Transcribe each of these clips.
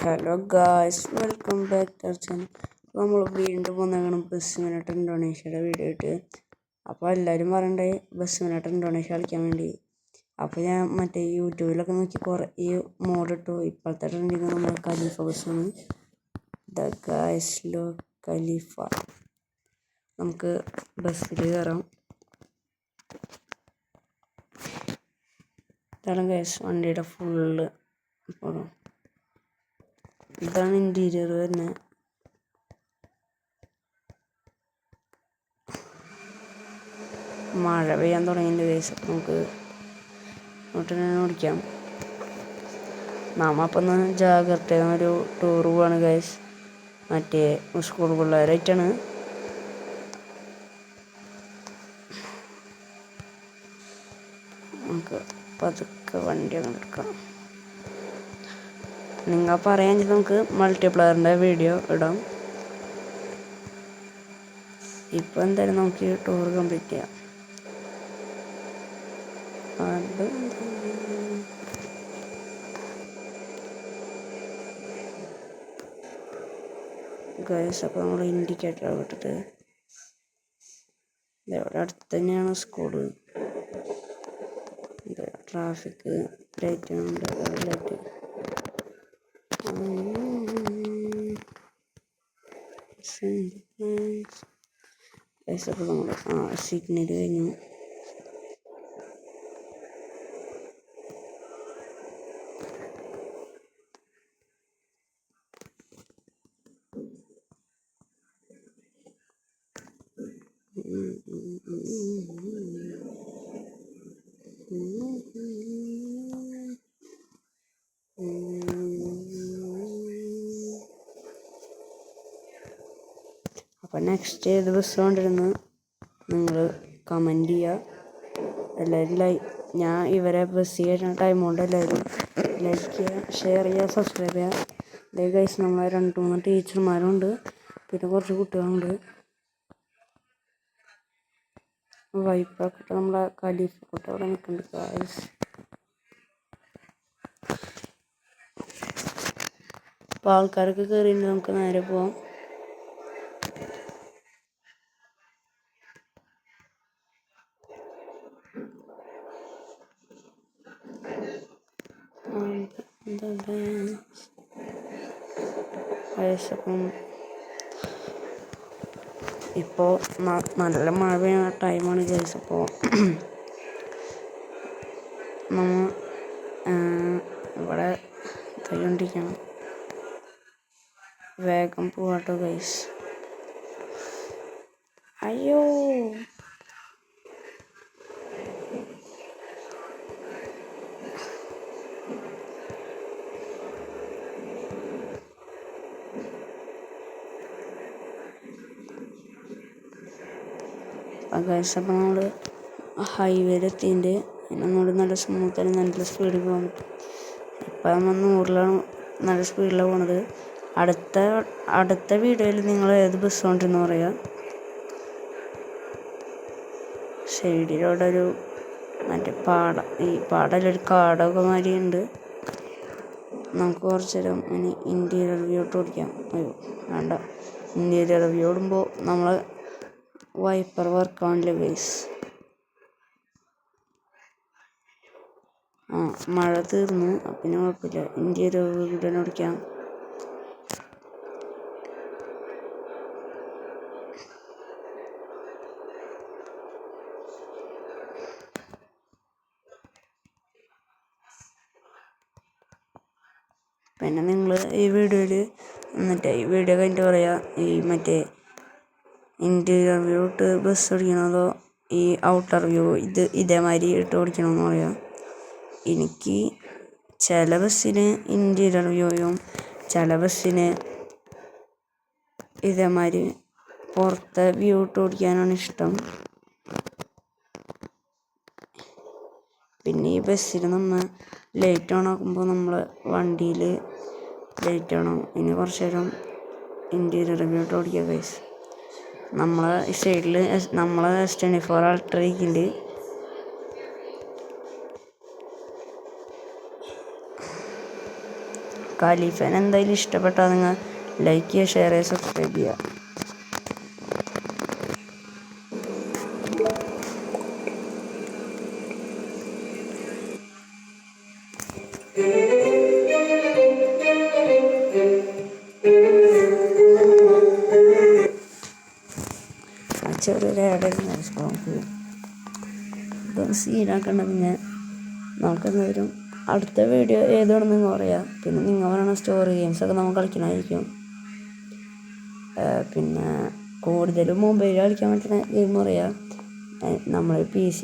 Hello guys, welcome back to our channel. നമ്മൾ വീണ്ടും വന്നേക്കണം ബസ് മിനിറ്റ് ഇന്തോനേഷ്യയുടെ വീഡിയോ ഇട്ട്. അപ്പോൾ എല്ലാവരും പറയണ്ടേ ബസ് മിനിറ്റ് ഇന്തോനേഷ്യ കളിക്കാൻ വേണ്ടി. അപ്പോൾ ഞാൻ മറ്റേ യൂട്യൂബിലൊക്കെ നോക്കി കുറേ ഈ മോഡ് ഇട്ടു. ഇപ്പോഴത്തെ ട്രെൻഡിങ് നമ്മൾ ഖലീഫ ബസ്സാണ്. ദ ഗായ്സ് ലോ ഖലീഫ. നമുക്ക് ബസ്സിൽ കയറാം. ഇതാണ് ഗായ്സ് വണ്ടിയുടെ ഫുള്ള്. ഇതാണ് ഇൻറ്റീരിയർ തന്നെ. മഴ പെയ്യാൻ തുടങ്ങിയിട്ടുണ്ട് ഗൈസ്. നമുക്ക് ഇങ്ങോട്ട് തന്നെ ഓടിക്കാം. അപ്പം ഒന്ന് ജാഗ്രത ഒരു ടൂർ പോവാണ് ഗൈസ്. മറ്റേ സ്കൂൾ പിള്ളേരായിട്ടാണ്. നമുക്ക് പതുക്കെ വണ്ടി അങ്ങ് എടുക്കാം. നിങ്ങൾ പറയാൻ നമുക്ക് മൾട്ടിപ്ലെയറിൻ്റെ വീഡിയോ ഇടാം. ഇപ്പോൾ എന്തായാലും നമുക്ക് ടൂർ കംപ്ലീറ്റ് ചെയ്യാം. ഗൈസ് അപ്പോൾ നമ്മൾ ഇൻഡിക്കേറ്റർ വിട്ടിട്ട് ഇതവിടെ അടുത്ത് തന്നെയാണ് സ്കൂള്. ട്രാഫിക് ലൈറ്റ് ഉണ്ട്. ലൈറ്റ് അപ്പോൾ നമ്മൾ സിഗ്നൽ കഴിഞ്ഞു. അപ്പം നെക്സ്റ്റ് ഏത് ബസ് കൊണ്ടിരുന്ന് നിങ്ങൾ കമൻറ്റ് ചെയ്യുക. എല്ലാവരും ഞാൻ ഇവരെ ബസ് ചെയ്യുന്ന ടൈം കൊണ്ട് എല്ലാവരും ലൈക്ക് ചെയ്യുക, ഷെയർ ചെയ്യുക, സബ്സ്ക്രൈബ് ചെയ്യുക. അതേ ഗൈസ് നമ്മളെ 2-3 ടീച്ചർമാരുണ്ട്, പിന്നെ കുറച്ച് കുട്ടികളുണ്ട്. വൈപ്പൊക്കെ നമ്മളെ ഖലീഫ കുട്ടി അവിടെ നിൽക്കുന്നുണ്ട് ഗൈസ്. അപ്പോൾ ആൾക്കാരൊക്കെ കയറിയിട്ട് നമുക്ക് നേരെ പോവാം. അപ്പം ഇപ്പോൾ നല്ല മഴ പെയ്യുന്ന ടൈമാണ് ഗൈസ്. അപ്പോൾ നമ്മൾ ഇവിടെ കൈകൊണ്ടിരിക്കണം. വേഗം പോവാട്ടോ ഗൈസ്. അയ്യോ ഗൈസ്, അപ്പോൾ നമ്മൾ ഹൈവേയിൽ എത്തിയിട്ട് ഒന്നുകൂടി നല്ല സ്മൂത്തായി നല്ല സ്പീഡിൽ പോകാൻ പറ്റും. ഇപ്പം നമ്മൾ 100-ലാണ് നല്ല സ്പീഡിലാണ് പോണത്. അടുത്ത വീഡിയോയിൽ നിങ്ങൾ ഏത് ബസ് കൊണ്ടിരുന്നു പറയുക. സൈഡിലൂടെ ഒരു മറ്റേ ഈ പാടയിലൊരു കാടൊക്കെ മാതിരി ഉണ്ട്. നമുക്ക് കുറച്ച് നേരം ഇനി ഇൻറ്റീരിയർ വ്യൂ ഇട്ട് ഓടിക്കാം. അയ്യോ വേണ്ട, ഇൻറ്റീരിയർ വ്യൂ ഇടുമ്പോൾ നമ്മൾ വൈപ്പർ വർക്കാണില്ല ഗൈസ്. മഴ തീർന്നു, പിന്നെ കുഴപ്പമില്ല. ഇൻറ്റീരിയർ വ്യൂ തന്നെ ഓടിക്കാം. പിന്നെ നിങ്ങൾ ഈ വീഡിയോയിൽ ഈ വീഡിയോ കഴിഞ്ഞിട്ട് പറയാം, ഈ മറ്റേ ഇൻറ്റീരിയർ വ്യൂ ഇട്ട് ബസ് ഓടിക്കണതോ ഈ ഔട്ടർ വ്യൂ ഇതേമാതിരി ഇട്ട് ഓടിക്കണമെന്ന് പറയാം. എനിക്ക് ചില ബസ്സിന് ഇൻറ്റീരിയർ വ്യൂയും ചില ബസ്സിന് ഇതേമാതിരി പുറത്തെ വ്യൂ ഇട്ട് ഓടിക്കാനാണ് ഇഷ്ടം. പിന്നെ ഈ ബസ്സിൽ നമ്മൾ ലൈറ്റ് ഓൺ ആക്കുമ്പോൾ നമ്മൾ വണ്ടിയിൽ ലൈറ്റ് ഓൺ ആവും. ഇനി കുറച്ച് നേരം ഇൻറ്റീരിയർ വ്യൂ ഇട്ട് ഓടിക്കുക ഗൈസ്. നമ്മളെ സൈഡിൽ നമ്മളെ S24 Ultra ഇരിക്കുന്നുണ്ട്. ഖലീഫേനെ എന്തായാലും ഇഷ്ടപ്പെട്ടാൽ നിങ്ങൾ ലൈക്ക് ചെയ്യുക, ഷെയർ ചെയ്യുക, സബ്സ്ക്രൈബ് ചെയ്യുക. ചെറിയൊരു ആഡായിരുന്നു നമുക്ക് ഇതൊന്ന് സീനാക്കണ്ട. പിന്നെ നമുക്കെന്തായാലും അടുത്ത വീഡിയോ ഏതാണെന്ന് നിങ്ങൾ പറയാം. പിന്നെ നിങ്ങൾ പറയണ സ്റ്റോറി ഗെയിംസൊക്കെ നമ്മൾ കളിക്കണമായിരിക്കും. പിന്നെ കൂടുതലും മൊബൈലിൽ കളിക്കാൻ പറ്റുന്ന ഗെയിം പറയാം. നമ്മൾ PC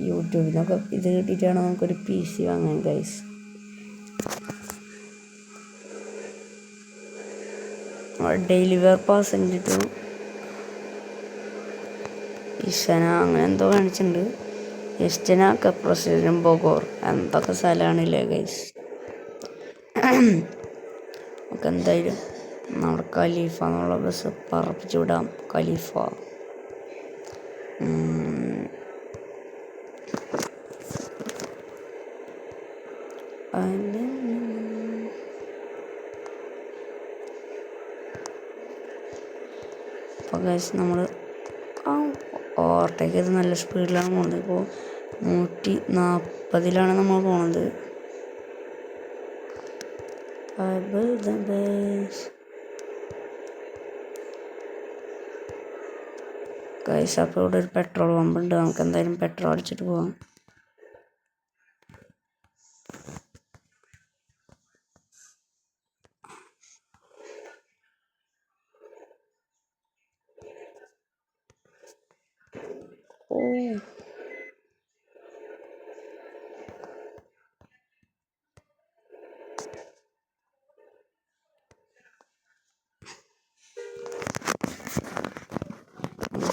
യൂട്യൂബിലൊക്കെ ഇത് കിട്ടിയിട്ടാണ് നമുക്കൊരു PC വാങ്ങാൻ ഗൈസ്. ഡെലിവർ പാസഞ്ചർ ടു ഇസന അങ്ങനെ എന്തോ കാണിച്ചിട്ടുണ്ട്. എസ്റ്റന കപ്രസിഡൻ ബൊഗോർ എന്തൊക്കെ സ്ഥലമാണില്ലേ ഗൈസ്. നമുക്ക് എന്തായാലും നമ്മുടെ ഖലീഫ എന്നുള്ള ബസ് പറപ്പിച്ചു വിടാം. ഖലീഫ അപ്പോൾ ഗൈസ് നമ്മൾ ഓവർടേക്ക് ചെയ്ത് നല്ല സ്പീഡിലാണ് പോകുന്നത്. ഇപ്പോൾ 140 നമ്മൾ പോണത്. ഗൈസ് അപ്പോൾ ഇവിടെ ഒരു പെട്രോൾ പമ്പ് ഉണ്ട്. നമുക്ക് എന്തായാലും പെട്രോൾ അടിച്ചിട്ട് പോകാം.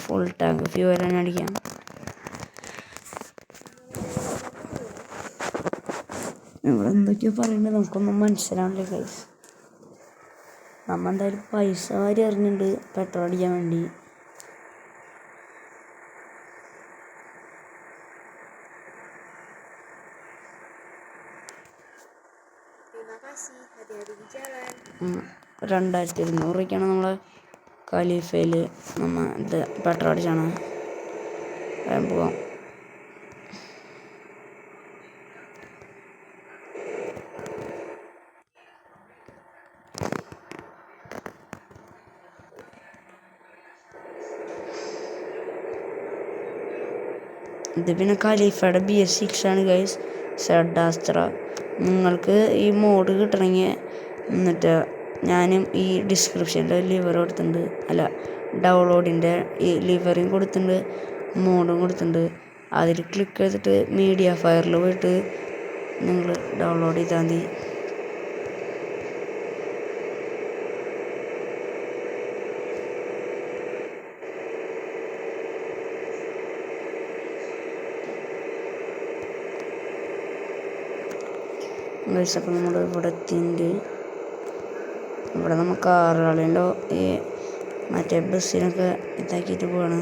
ഫുൾ ടാങ്ക് ഫ്യൂവൽ തന്നെ അടിക്കാം. ഇവിടെ എന്തൊക്കെയോ പറയുന്നത് നമുക്കൊന്നും മനസ്സിലാവില്ല ഗൈസ്. നമ്മൾ എന്തായാലും പൈസ വാരി എറിഞ്ഞിട്ടുണ്ട് പെട്രോൾ അടിക്കാൻ വേണ്ടി. $2200 നമ്മളെ ഖലീഫയിൽ നമ്മൾ ഇത് പെട്രോൾ അടിച്ചാണ് പോവാം. ഇത് പിന്നെ ഖലീഫയുടെ BS6 ആണ് ഗൈസ്, സെഡാസ്ത്ര. നിങ്ങൾക്ക് ഈ മോഡ് കിട്ടണമെങ്കിൽ എന്നിട്ട് ഞാനും ഈ ഡിസ്ക്രിപ്ഷനിൽ ലിവർ കൊടുത്തിട്ടുണ്ട്, അല്ല ഡൗൺലോഡിൻ്റെ ഈ ലിവറും കൊടുത്തിട്ടുണ്ട്, മോഡും കൊടുത്തിട്ടുണ്ട്. അതിൽ ക്ലിക്ക് ചെയ്തിട്ട് മീഡിയ ഫയറിൽ പോയിട്ട് നിങ്ങൾ ഡൗൺലോഡ് ചെയ്താൽ മതി. ഗൈസ് അപ്പോൾ നമ്മൾ ഇവിടെ എത്തിയിട്ടുണ്ട്. ഇവിടെ നമുക്ക് കാറുകളുണ്ടോ ഈ മറ്റേ ബസ്സിനൊക്കെ ഇതാക്കിയിട്ട് പോവാണ്.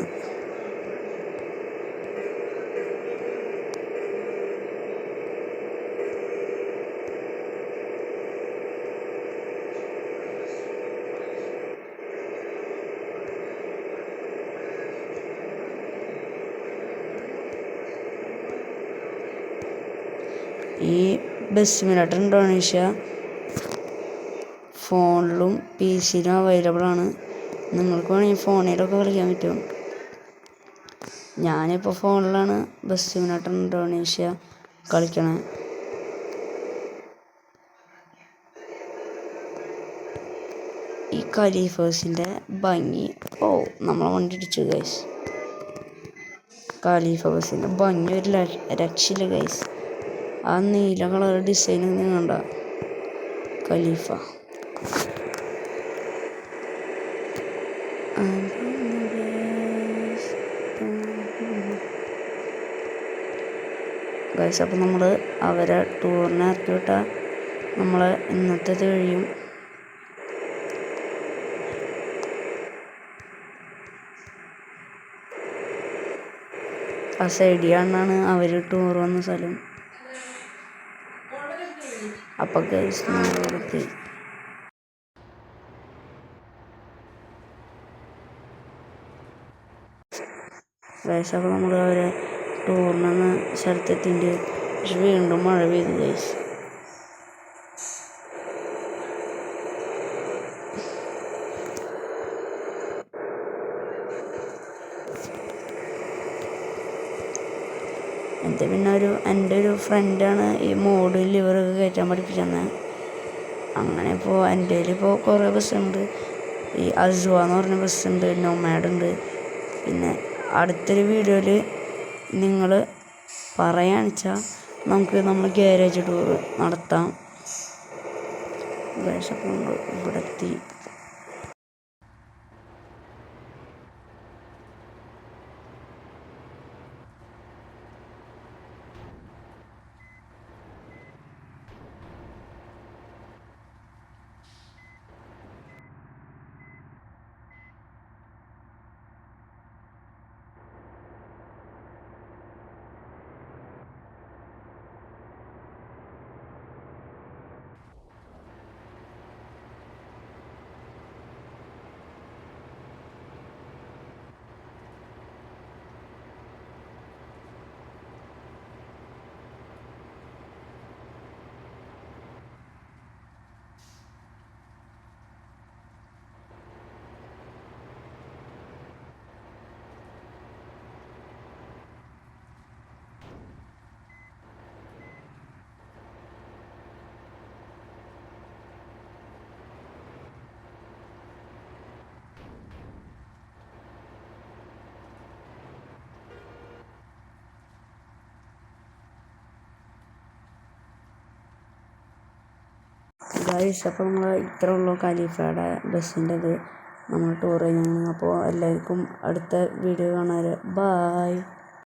ഈ ബസ് സിമുലേറ്റർ ഇന്തോനേഷ്യ ഫോണിലും PC-ലും അവൈലബിൾ ആണ്. നിങ്ങൾക്ക് വേണമെങ്കിൽ ഫോണിലൊക്കെ കളിക്കാൻ പറ്റും. ഞാനിപ്പോൾ ഫോണിലാണ് ബസ് സിമുലേറ്റർ ഇന്തോനേഷ്യ കളിക്കണേ. ഈ ഖലീഫേഴ്സിൻ്റെ ഭംഗി നമ്മളെ വണ്ടി ഇടിച്ചു ഗൈസ്. ഖലീഫ ബസ്സിൻ്റെ ഭംഗി ഒരു രക്ഷയില്ല ഗൈസ്. ആ നീല കളർ ഡിസൈൻ കണ്ട ഖലീഫ. ഗൈസ് അപ്പം നമ്മൾ അവരെ ടൂറിനെ ഇറക്കി വിട്ടാൽ നമ്മൾ ഇന്നത്തേത് കഴിയും. ആ സൈഡിലാണ് അവർ ടൂർ വന്ന സ്ഥലം. അപ്പം ഗൈസ് നമ്മളെത്തി ഗൈസ്. അപ്പോൾ നമ്മൾ അവരെ ടൂറിനൊന്ന് സ്ഥലത്തെത്തിയിട്ട് പക്ഷെ വീണ്ടും മഴ പെയ്തു ഗൈസ്. പിന്നെ എൻ്റെ ഒരു ഫ്രണ്ടാണ് ഈ മോഡ് ലിവറൊക്കെ കയറ്റാൻ പഠിപ്പിച്ചത്. അങ്ങനെ ഇപ്പോൾ എൻ്റെ കയ്യിലിപ്പോൾ കുറേ ബസ്സുണ്ട്. ഈ അസ്വ എന്ന് പറഞ്ഞ ബസ്സുണ്ട്, നൊമാഡ് ഉണ്ട്. പിന്നെ അടുത്തൊരു വീഡിയോയിൽ നിങ്ങൾ പറയുകയാണെന്ന് വെച്ചാൽ നമുക്ക് നമ്മൾ ഗാരേജ് ടൂർ നടത്താം. അപ്പോൾ നമ്മൾ ഇവിടെ എത്തി. ഗൈസ്, അപ്പോൾ നമ്മൾ ഇത്ര ഉള്ളൂ ഖലീഫയുടെ ബസ്സിൻ്റെത് നമ്മൾ ടൂർ ചെയ്യുന്നത്. അപ്പോൾ എല്ലാവർക്കും അടുത്ത വീഡിയോ കാണാൻ. ബായ്.